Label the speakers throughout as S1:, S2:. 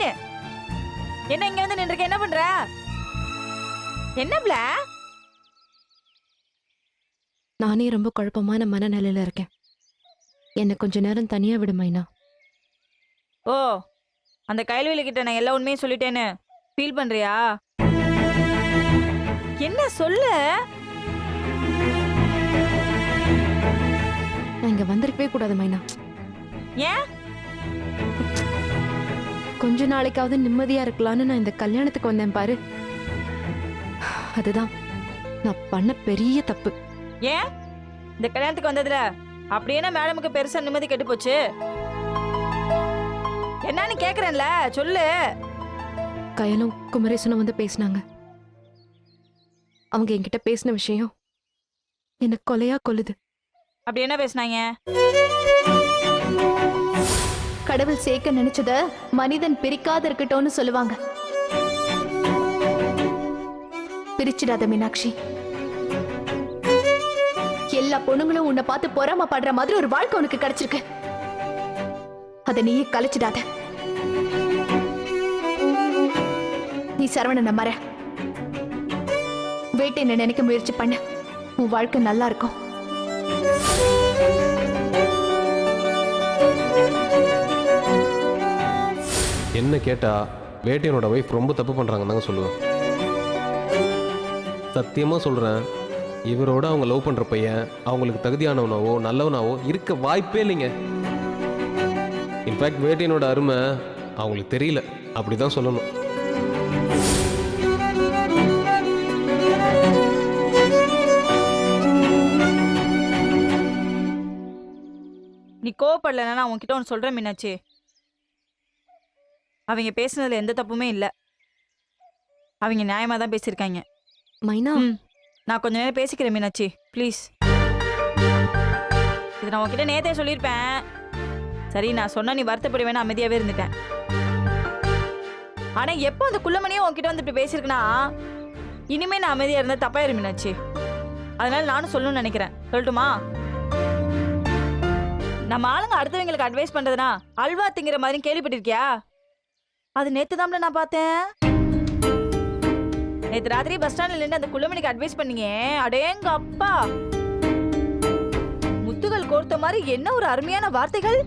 S1: மீனு என்ன இங்க வந்து நின்றுக்க? என்ன பண்ற? என்ன பிள?
S2: நானே ரொம்ப குழப்பமான மனநிலையில இருக்கேன். என்ன கொஞ்ச நேரம் தனியா விடு மைனா.
S1: ஓ, அந்த கைல்வெளி கிட்ட நான் எல்லா உண்மையும் சொல்லிட்டேன்னு ஃபீல் பண்றியா? என்ன சொல்லு?
S2: நான் இங்க வந்திருக்கவே கூடாது மைனா.
S1: ஏன்?
S2: கொஞ்ச நாளைக்காவது நிம்மதியா இருக்கலாம்னு நான் இந்த கல்யாணத்துக்கு வந்தேன் பாரு. அதுதான் நான் பண்ண பெரிய தப்பு.
S1: ஏன் இந்த கல்யாணத்துக்கு வந்ததுல அப்படியே மேடமுக்கு பெருசா நிம்மதி கெட்டு போச்சு? என்னன்னு கேக்குறேன்ல, சொல்லு.
S2: கயலும் குமரேசனும் வந்து பேசினாங்க. அவங்க என்கிட்ட பேசின விஷயம் என்ன கொலையா கொல்லுது.
S1: அப்படி என்ன பேசினாங்க?
S3: கடவுள் சேர்க்க நினைச்சத மனிதன் பிரிக்காத இருக்கட்டும்னு சொல்லுவாங்க. பிரிச்சிடாத மீனாட்சி. எல்லா பொண்ணுங்களும் உன்னை பார்த்து பொறாமப்படுற மாதிரி ஒரு வாழ்க்கை உனக்கு கிடைச்சிருக்கு. அதை நீயே கலைச்சிடாத. நீ சரவணனை மற. வேட்டையை நினைக்க முயற்சி பண்ண. உன் வாழ்க்கை நல்லா இருக்கும்.
S4: என்ன கேட்டா வேட்டையனோட வைஃப் ரொம்ப தப்பு பண்றாங்கன்னு தாங்க சொல்லுவேன். சத்தியமா சொல்றேன், இவரோட அவங்க லவ் பண்ற பையன் அவங்களுக்கு தகுதியானவனாவோ நல்லவனாவோ இருக்க வாய்ப்பே இல்லைங்க. இன்ஃபேக்ட் வேட்டையனோட அருமை அவங்களுக்கு தெரியல, அப்படிதான் சொல்லணும்.
S1: நீ கோவப்படலன்னா நான் உன்கிட்ட ஒன்று சொல்றேன் மீனாட்சி. அவங்க பேசுனதுல எந்த தப்புமே இல்லை. அவங்க நியாயமா தான் பேசியிருக்காங்க.
S2: மைனா,
S1: நான் கொஞ்ச நேரம் பேசிக்கிறேன் மீனாட்சி, ப்ளீஸ். இது நான் உன்கிட்ட நேத்தே சொல்லியிருப்பேன். சரி, நான் சொன்னா நீ வருத்தப்படுவேன்னு அமைதியாவே இருந்துட்டேன். ஆனா எப்போ அந்த குள்ளமணியும் உன்கிட்ட வந்து இப்படி பேசியிருக்குன்னா இனிமே நான் அமைதியா இருந்தா தப்பாயிரும் மீனாட்சி. அதனால நானும் சொல்லணும்னு நினைக்கிறேன். சொல்லட்டுமா? நம்ம ஆளுங்க அடுத்தவங்களுக்கு அட்வைஸ் பண்றதுனா அல்வா திங்கிற மாதிரி கேள்விப்பட்டிருக்கியா? அது நேத்து தான் நான் பார்த்தேன். நேத்து ராத்திரி பஸ் ஸ்டாண்ட்ல நின்று அந்த குள்ளமணிக்கு அட்வைஸ் பண்ணீங்க. அடேங்க அப்பா, முத்துகள் கோர்த்த மாதிரி என்ன ஒரு அருமையான வார்த்தைகள்.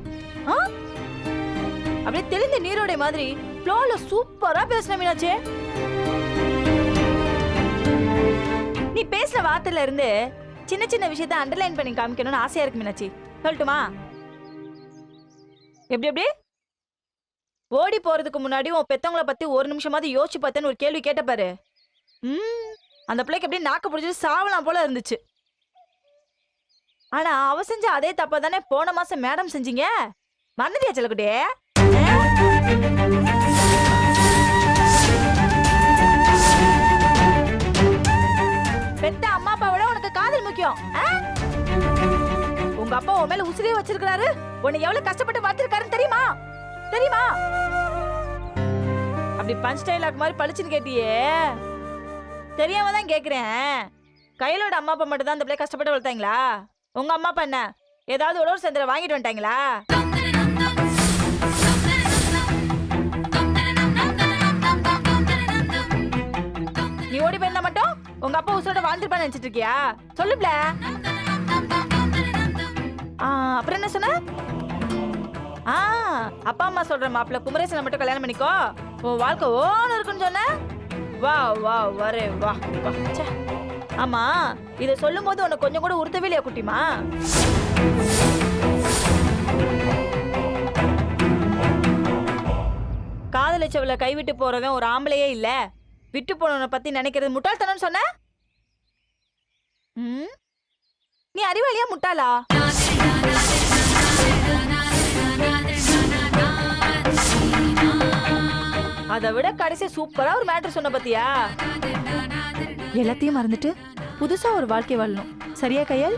S1: அப்படியே தெளிந்த நீரோட மாதிரி ஃப்ளோல சூப்பரா பேசின மீனாட்சி. நீ பேசுற வார்த்தையில இருந்து சின்ன சின்ன விஷயத்தை அண்டர்லைன் பண்ணி காமிக்கணும்னு ஆசையா இருக்கு மீனாட்சி. சொல்லட்டுமா? எப்படி எப்படி ஓடி போறதுக்கு முன்னாடி உன் பெத்தவங்களை பத்தி ஒரு நிமிஷமாவது யோசிச்சு பார்த்தேன்னு ஒரு கேள்வி கேட்ட பாரு. அந்த பிள்ளைக்கு எப்படி நாக்க பிடிச்சிட்டு சாவலாம் போல இருந்துச்சு. ஆனா அவ செஞ்ச அதே தப்பா தானே போன மாசம் மேடம் செஞ்சீங்க. மறந்துட்டியா செல்லக்குட்டி? பெத்த அம்மா அப்பாவோட உனக்கு காதல் முக்கியம். உங்க அப்பா உன் மேல உசிரியே வச்சிருக்காரு. உன்னை எவ்வளவு கஷ்டப்பட்டு வளர்த்திருக்காருன்னு தெரியுமா? தெரியுமா? அப்படி பஞ்ச் டைலாக் மாதிரி பளிச்சுன்னு கேட்டியே. தெரியாம தான் கேக்குறேன். கையிலோட அம்மா அப்பா மட்டும் தான் அந்த பிள்ளை கஷ்டப்பட்டு வளர்த்தாங்களா? உங்க அம்மா அப்பா என்ன ஏதாவது உழவர் சந்திர வாங்கிட்டு வந்துட்டாங்களா? நீ ஓடி போயிருந்தா மட்டும் உங்க அப்பா உசுரோட வாழ்ந்துருப்பான்னு நினைச்சிட்டு இருக்கியா? சொல்லுப்ல. அப்புறம் என்ன சொன்ன? அப்பா அம்மா சொல்ற மாப்பிள்ள குமரேசனை மட்டும் கல்யாணம் பண்ணிக்கோ, உன் வாழ்க்கை ஓன்னு இருக்குன்னு சொன்ன. வா வா வரே வா வா. ஆமா, இத சொல்லும் போது உனக்கு கொஞ்சம் கூட உறுத்தவே இல்லையா குட்டிமா? காதலிச்சவளை கைவிட்டு போறவன் ஒரு ஆம்பளையே இல்ல. விட்டு போனவனை பத்தி நினைக்கிறது முட்டாள்தனம்னு சொன்ன. நீ அறிவாளியா முட்டாளா? அதை விட கடைசி சூப்பரா ஒரு மேட்டர் சொன்ன பத்தியா? எல்லாத்தையும் மறந்துட்டு புதுசா ஒரு வாழ்க்கை வாழணும். சரியா கையல்?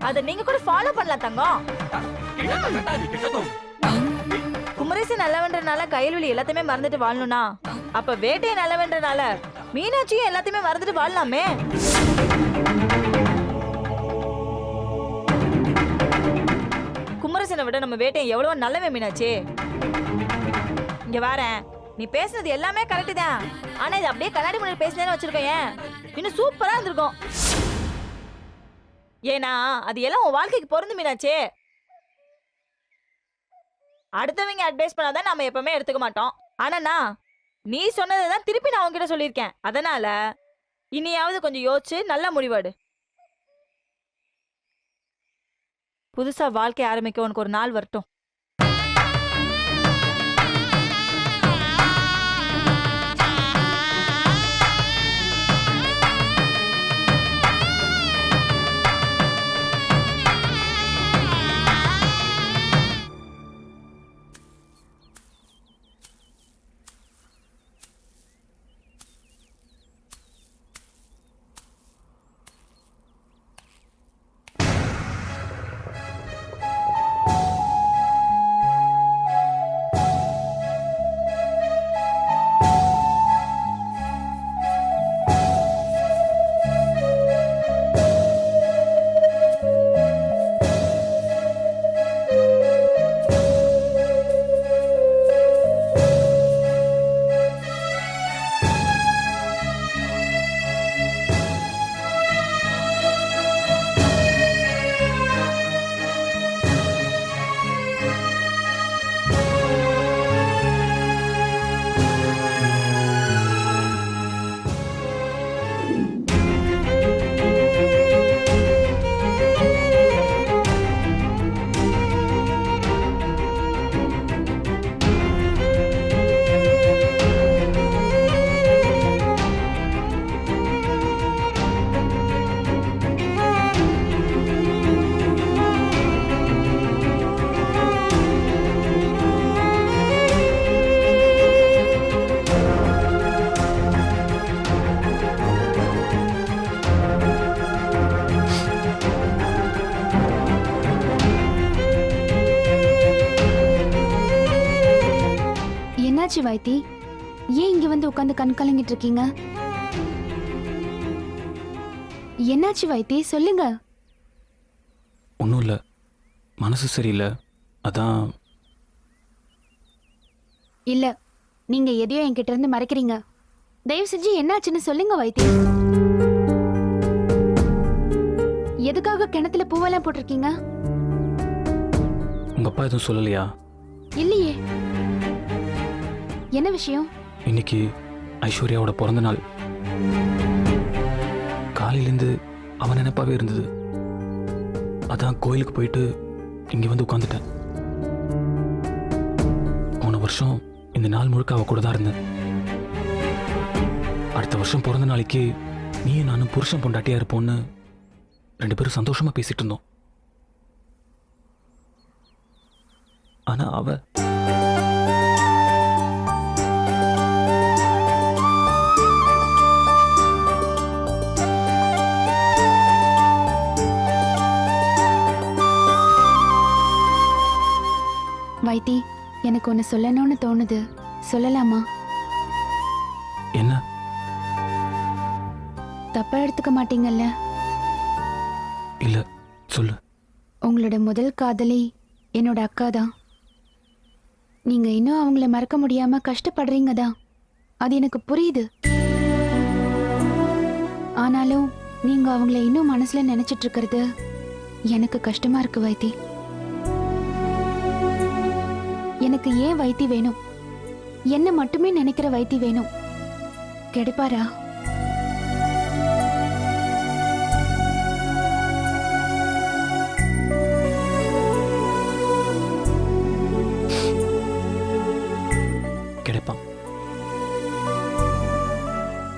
S1: அத நீங்க கூட ஃபாலோ பண்ணலாம் தங்கம். குமரேசன் நல்லவன்றனால கையல்வெளி எல்லாத்தையுமே மறந்துட்டு வாழணும்னா அப்ப வேட்டையை நல்லவன்றனால மீனாட்சியும் எல்லாத்தையுமே மறந்துட்டு வாழலாமே. குமரேசனை விட நம்ம வேட்டையை எவ்வளவு நல்லவே மீனாட்சி. இங்க வாரேன், நீ பேசுனது எல்லாமே கரெக்ட் தான். ஆனா இது அப்படியே கண்ணாடி முன்னாடி பேசுனேன்னு வச்சிருக்கோம், ஏன் இன்னும் சூப்பரா இருந்திருக்கும். ஏன்னா அது எல்லாம் உன் வாழ்க்கைக்கு பொருந்து மீனாச்சே. அடுத்தவங்க அட்வைஸ் பண்ணாதான் நாம எப்பவுமே எடுத்துக்க மாட்டோம். ஆனா நீ சொன்னதுதான் திருப்பி நான் உன்கிட்ட சொல்லியிருக்கேன். அதனால இனியாவது கொஞ்சம் யோசிச்சு நல்ல முடிவாடு. புதுசா வாழ்க்கை ஆரம்பிக்க உனக்கு ஒரு நாள் வரட்டும்.
S3: என்னாச்சு வைத்தி? ஏன் இங்க வந்து உட்காந்து கண் கலங்கிட்டு இருக்கீங்க? என்னாச்சு வைத்தி, சொல்லுங்க.
S5: ஒன்றும் இல்லை, மனசு சரியில்லை, அதான்.
S3: இல்ல, நீங்க எதையோ என்கிட்ட இருந்து மறைக்கிறீங்க. தயவு செஞ்சு என்னாச்சுன்னு சொல்லுங்க வைத்தி. எதுக்காக கிணத்துல பூவெல்லாம் போட்டிருக்கீங்க?
S5: உங்க அப்பா எதுவும் சொல்லலையா?
S3: இல்லையே. என்ன விஷயம்?
S5: இன்னைக்கு ஐஸ்வர்யாவோட பிறந்த நாள். காலையிலேருந்து அவன் நினைப்பாவே இருந்தது. அதான் கோயிலுக்கு போயிட்டு இங்கே வந்து உட்காந்துட்டேன். போன வருஷம் இந்த நாள் முழுக்க அவ கூட தான் இருந்தேன். அடுத்த வருஷம் பிறந்த நாளைக்கு நீயும் நானும் புருஷன் பொண்டாட்டியா இருப்போம்னு 2 பேரும் சந்தோஷமா பேசிட்டு இருந்தோம். ஆனா அவ
S3: வைத்தி, எனக்கு ஒன்னு சொல்லணும்னு தோணுது. சொல்லலாமா?
S5: என்ன?
S3: தப்பா எடுத்துக்க மாட்டீங்கல்ல?
S5: இல்ல, சொல்லு.
S3: உங்களோட முதல் காதலி என்னோட அக்கா தான். நீங்க இன்னும் அவங்கள மறக்க முடியாம கஷ்டப்படுறீங்க தான். அது எனக்கு புரியுது. ஆனாலும் நீங்க அவங்கள இன்னும் மனசுல நினைச்சிட்டு இருக்கிறது எனக்கு கஷ்டமா இருக்கு வைத்தி. எனக்கு ஏன் வைத்தி வேணும்? என்ன மட்டுமே நினைக்கிற வைத்தி வேணும். கிடைப்பாரா?
S5: கிடைப்பான்.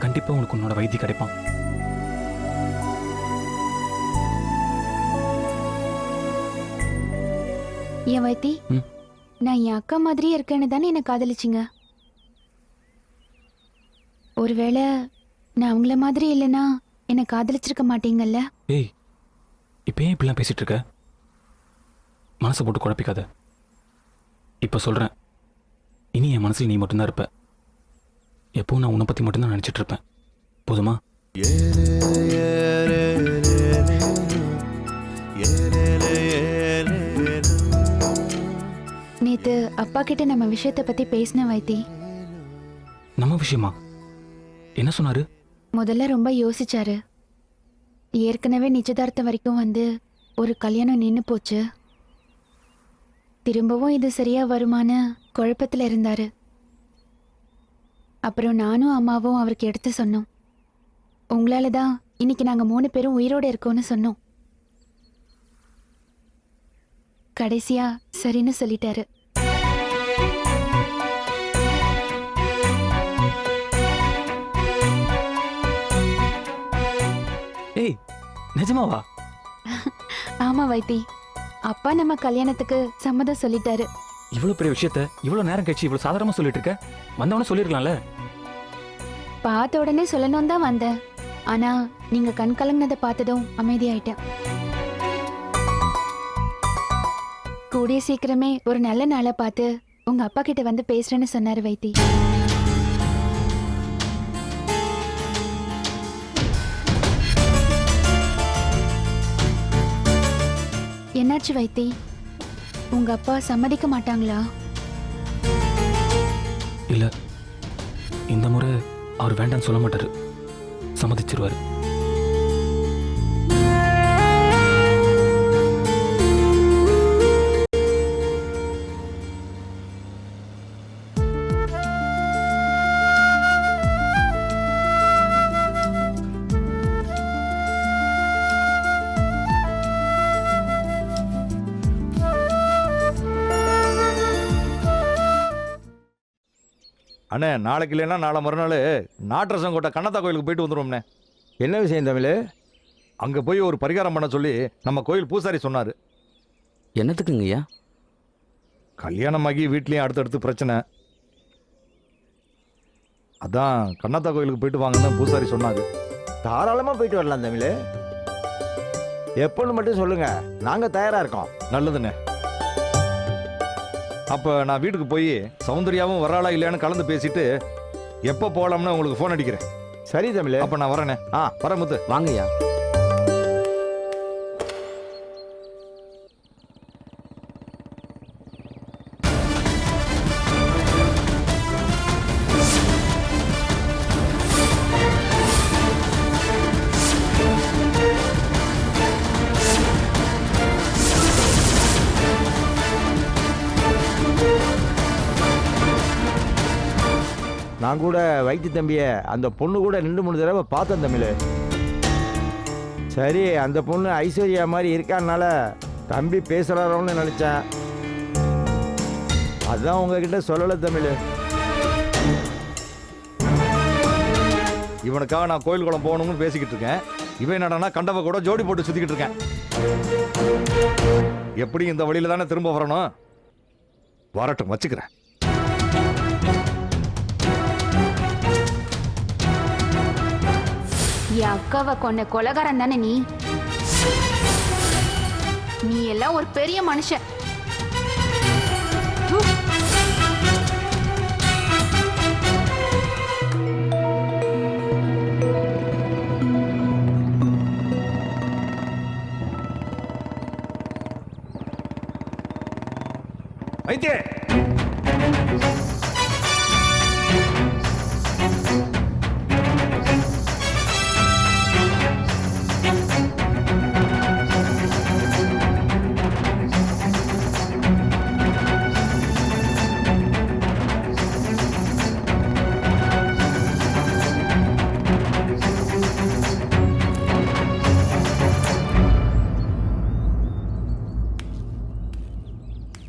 S5: கண்டிப்பா உனக்கு உன்னோட வைத்தி கிடைப்பான்.
S3: ஏன் வைத்தி, நான் என் அக்கா மாதிரியே இருக்கேன்னு தானே என்ன காதலிச்சிங்க. ஒருவேளை நான் அவங்கள மாதிரி இல்லைன்னா என்ன காதலிச்சிருக்க மாட்டீங்கல்ல?
S5: ஏய், இப்போ ஏன் இப்படிலாம் பேசிட்டு இருக்க? மனசை போட்டு குழப்பிக்காத. இப்போ சொல்றேன், இனி என் மனசில் நீ மட்டும்தான் இருப்ப. எப்பவும் நான் உன்னை பத்தி மட்டும்தான் நினைச்சிட்டு இருப்பேன். போதுமா?
S3: நேத்து அப்பா கிட்ட நம்ம விஷயத்தை பத்தி பேசின வைத்தி.
S5: நம்ம விஷயமா? என்ன சொன்னாரு?
S3: முதல்ல ரொம்ப யோசிச்சாரு. ஏற்கனவே நிச்சயதார்த்தம் வரைக்கும் வந்து ஒரு கல்யாணம் நின்னு போச்சு. திரும்பவும் இது சரியா வருமான்னு குழப்பத்துல இருந்தாரு. அப்புறம் நானும் அம்மாவும் அவருக்கு எடுத்து சொன்னோம். உங்களால தான் இன்னைக்கு நாங்க 3 பேரும் உயிரோட இருக்கோம்னு சொன்னோம். கடைசியா சரின்னு சொல்லிட்டாரு.
S5: ஏய், நிஜமாவா?
S3: ஆமா வைத்தி, அப்பா நம்ம கல்யாணத்துக்கு சம்மதம் சொல்லிட்டாரு.
S5: இவ்வளவு பெரிய விஷயத்த இவ்வளவு நேரம் கழிச்சு இவ்வளவு சாதாரணமா சொல்லிட்டு இருக்க. வந்தவன சொல்லிருக்கலாம்ல.
S3: பார்த்த உடனே சொல்லணும் தான் வந்தேன். ஆனா நீங்க கண் கலங்கினதை பார்த்ததும் அமைதியாயிட்டேன். கூடிய சீக்கிரமே ஒரு நல்ல நாளை பார்த்து உங்க அப்பா கிட்ட வந்து பேசுறேன்னு சொன்னாரு வைத்தி. என்னாச்சு வைத்தி? உங்க அப்பா சம்மதிக்க மாட்டாங்களா?
S5: இல்ல, இந்த முறை அவர் வேண்டாம்னு சொல்ல மாட்டாரு. சம்மதிச்சிருவாரு.
S6: அண்ணே, நாளைக்கு இல்லைன்னா நாளை மறுநாள் நாட்டரசங்கோட்டை கண்ணத்தா கோயிலுக்கு போயிட்டு வந்துடுவோம்ண்ணே.
S7: என்ன விஷயம் தமிழ்?
S6: அங்கே போய் ஒரு பரிகாரம் பண்ண சொல்லி நம்ம கோயில் பூசாரி சொன்னார்.
S8: என்னத்துக்குங்கய்யா?
S6: கல்யாணமாகி வீட்லேயும் அடுத்தடுத்து பிரச்சனை. அதான் கண்ணத்தா கோயிலுக்கு போயிட்டு வாங்கன்னு பூசாரி சொன்னார்.
S7: தாராளமாக போயிட்டு வரலாம் தமிழ். எப்போன்னு மட்டும் சொல்லுங்க, நாங்கள் தயாராக இருக்கோம்.
S6: நல்லதுண்ணே. அப்போ நான் வீட்டுக்கு போய் சௌந்தர்யாவும் வராளா இல்லையான்னு கலந்து பேசிட்டு எப்போ போகலாம்னு உங்களுக்கு ஃபோன் அடிக்கிறேன்.
S7: சரி தமிழ்.
S6: அப்போ நான் வரேண்ணே. வரேன் முத்து.
S8: வாங்கய்யா.
S7: நான் கூட வைத்தி தம்பியை அந்த பொண்ணு கூட 2-3 தடவை பார்த்தேன் தமிழ். சரி, அந்த பொண்ணு ஐஸ்வர்யா மாதிரி இருக்கான்னால தம்பி பேசுகிறாரோன்னு நினச்சேன். அதான் உங்ககிட்ட சொல்லலை தமிழ்.
S6: இவனுக்காக நான் கோயில் குளம் போகணும்னு பேசிக்கிட்டு இருக்கேன். இவன் என்னடானா கண்டவ கூட ஜோடி போட்டு சுத்திக்கிட்டு இருக்கேன். எப்படி இந்த வழியில தானே திரும்ப வரணும். வரட்டும், வச்சுக்கிறேன்.
S3: என் அக்காவை கொன்ன கொலகாரன் தானே நீ? நீ எல்லாம் ஒரு பெரிய மனுஷன்.
S6: வைத்தியே,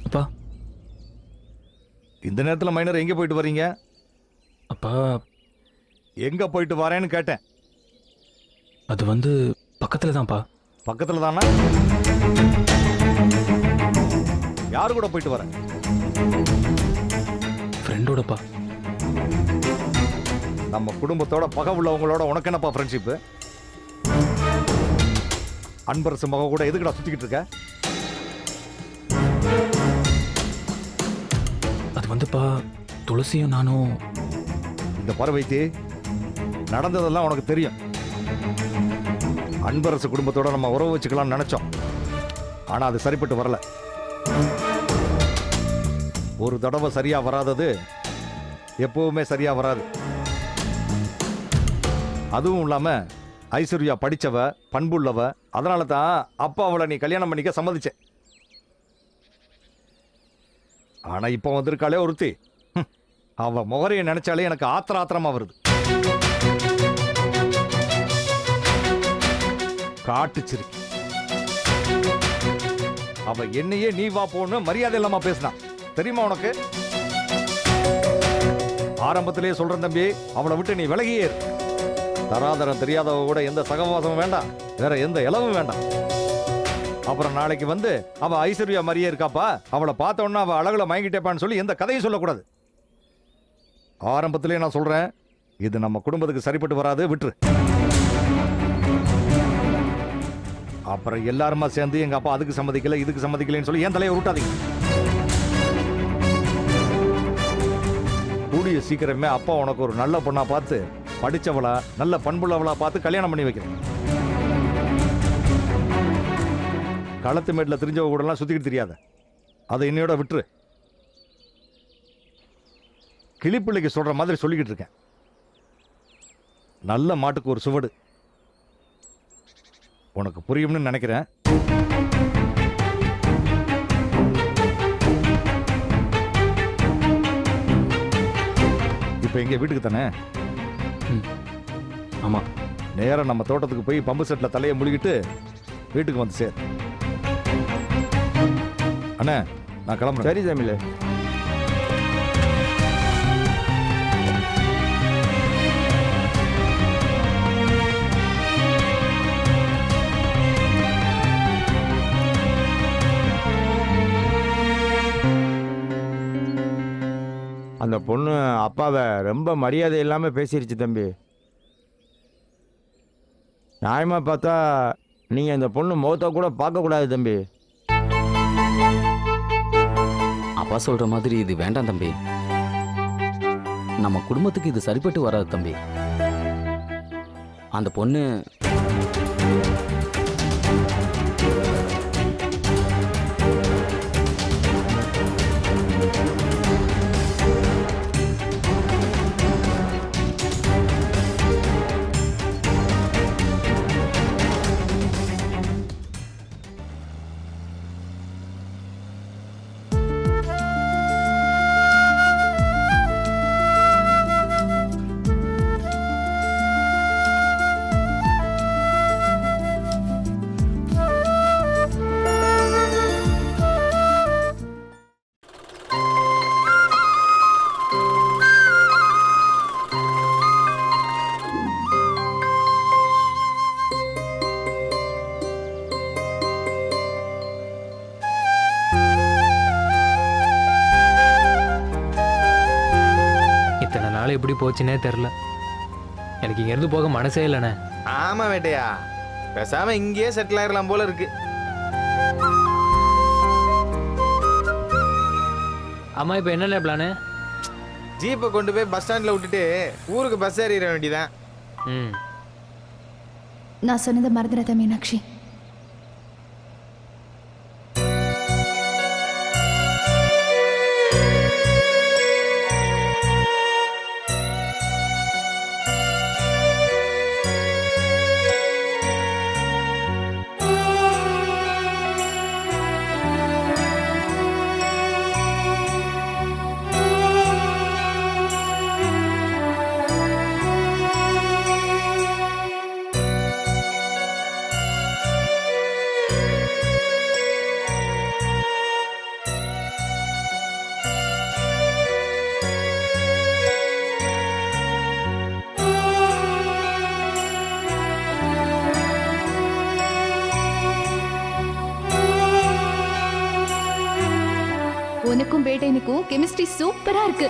S5: அப்பா,
S6: இந்த நேரத்தில் மைனர் எங்கே போயிட்டு வர்றீங்க?
S5: அப்பா,
S6: எங்க போயிட்டு வரேன்னு கேட்டேன்.
S5: அது வந்து பக்கத்துல தான்ப்பா.
S6: பக்கத்துல தானா? யாரு கூட போயிட்டு வரேன்?
S5: ஃப்ரெண்டோடப்பா.
S6: நம்ம குடும்பத்தோட பகை உள்ளவங்களோட உனக்கு என்னப்பா ஃப்ரெண்ட்ஷிப்பு? அன்பரசு மக கூட எதுக்குடா சுத்திக்கிட்டு இருக்க?
S5: அது வந்துப்பா, துளசியும் நானும்.
S6: இந்த பறவைத்தி நடந்ததெல்லாம் உனக்கு தெரியும். அன்பரசு குடும்பத்தோட நம்ம உறவு வச்சுக்கலாம்னு நினைச்சோம். ஆனா அது சரிப்பட்டு வரல. ஒரு தடவை சரியா வராதது எப்பவுமே சரியா வராது. அதுவும் இல்லாம ஐஸ்வர்யா படிச்சவ, பண்புள்ளவ. அதனால தான் அப்பா அவளை நீ கல்யாணம் பண்ணிக்க சம்மதிச்ச. ஆனா இப்ப வந்திருக்காளே ஒருத்தி, அவ முகரையை நினைச்சாலே எனக்கு ஆத்திரமா வருது. காட்டுச்சிருக்கு. அவ என்னையே நீ வா போன்னு மரியாதை இல்லாம பேசினா தெரியுமா உனக்கு? ஆரம்பத்திலேயே சொல்றேன் தம்பி, அவளை விட்டு நீ விலகியே இரு. தராதரம் தெரியாதவ கூட எந்த சகவாசமும் வேண்டாம், வேற எந்த இளவும் வேண்டாம். அப்புறம் நாளைக்கு வந்து அவ ஐஸ்வர்யா மாதிரியே இருக்காப்பா, அவளை பார்த்த உடனே அவ அழகுல மயங்கிட்டேப்பான்னு சொல்லி எந்த கதையும் சொல்லக்கூடாது. ஆரம்பத்திலேயே நான் சொல்றேன், இது நம்ம குடும்பத்துக்கு சரிப்பட்டு வராது, விட்டுரு. அப்புறம் எல்லாருமா சேர்ந்து எங்க அப்பா அதுக்கு சம்மதிக்கல இதுக்கு சம்மதிக்கலன்னு சொல்லி என் தலையை உருட்டாதீங்க. கூடிய சீக்கிரமே அப்பா உனக்கு ஒரு நல்ல பொண்ணா பார்த்து, படிச்சவளா நல்ல பண்புள்ளவளா பார்த்து கல்யாணம் பண்ணி வைக்கிறேன். களத்து மேட்டில் தெரிஞ்சவங்க கூட எல்லாம் சுத்திக்கிட்டு தெரியாத, அதை இன்னையோட விட்டுரு. கிளிப்பிள்ளைக்கு சொல்ற மாதிரி சொல்லிக்கிட்டு இருக்கேன். நல்ல மாட்டுக்கு ஒரு சுவடு. உனக்கு புரியும்னு நினைக்கிறேன். இப்ப எங்க வீட்டுக்கு தானே?
S5: ஆமா.
S6: நேரம் நம்ம தோட்டத்துக்கு போய் பம்பு செட்ல தலையை முழுகிட்டு வீட்டுக்கு வந்து சேர். அண்ணா நான் கிளம்புறேன்.
S7: சரி தமிழ். அந்த பொண்ணு அப்பாவை ரொம்ப மரியாதை இல்லாமல் பேசிருச்சு தம்பி. நியாயமாக பார்த்தா நீங்கள் இந்த பொண்ணு முகத்தை கூட பார்க்கக்கூடாது தம்பி.
S8: அப்பா சொல்ற மாதிரி இது வேண்டாம் தம்பி. நம்ம குடும்பத்துக்கு இது சரிப்பட்டு வராது தம்பி. அந்த பொண்ணு
S9: இத்தனை நாள் எப்படி போச்சுன்னே தெரில. எனக்கு இங்கேருந்து போக மனசே இல்லைண்ணே.
S10: ஆமா வேட்டையா, பேசாம இங்கேயே செட்டில் ஆயிடலாம் போல இருக்கு.
S9: அம்மா இப்போ என்னென்ன பிளானு?
S10: ஜீப்பை கொண்டு போய் பஸ் ஸ்டாண்டில் விட்டுட்டு ஊருக்கு பஸ் ஏறிட வேண்டியதான்.
S9: ம்,
S3: நான் சொன்னதை மறந்துடாத மீனாட்சி. உனக்கும் பேட்டைனுக்கும் கெமிஸ்ட்ரி சூப்பரா இருக்கு.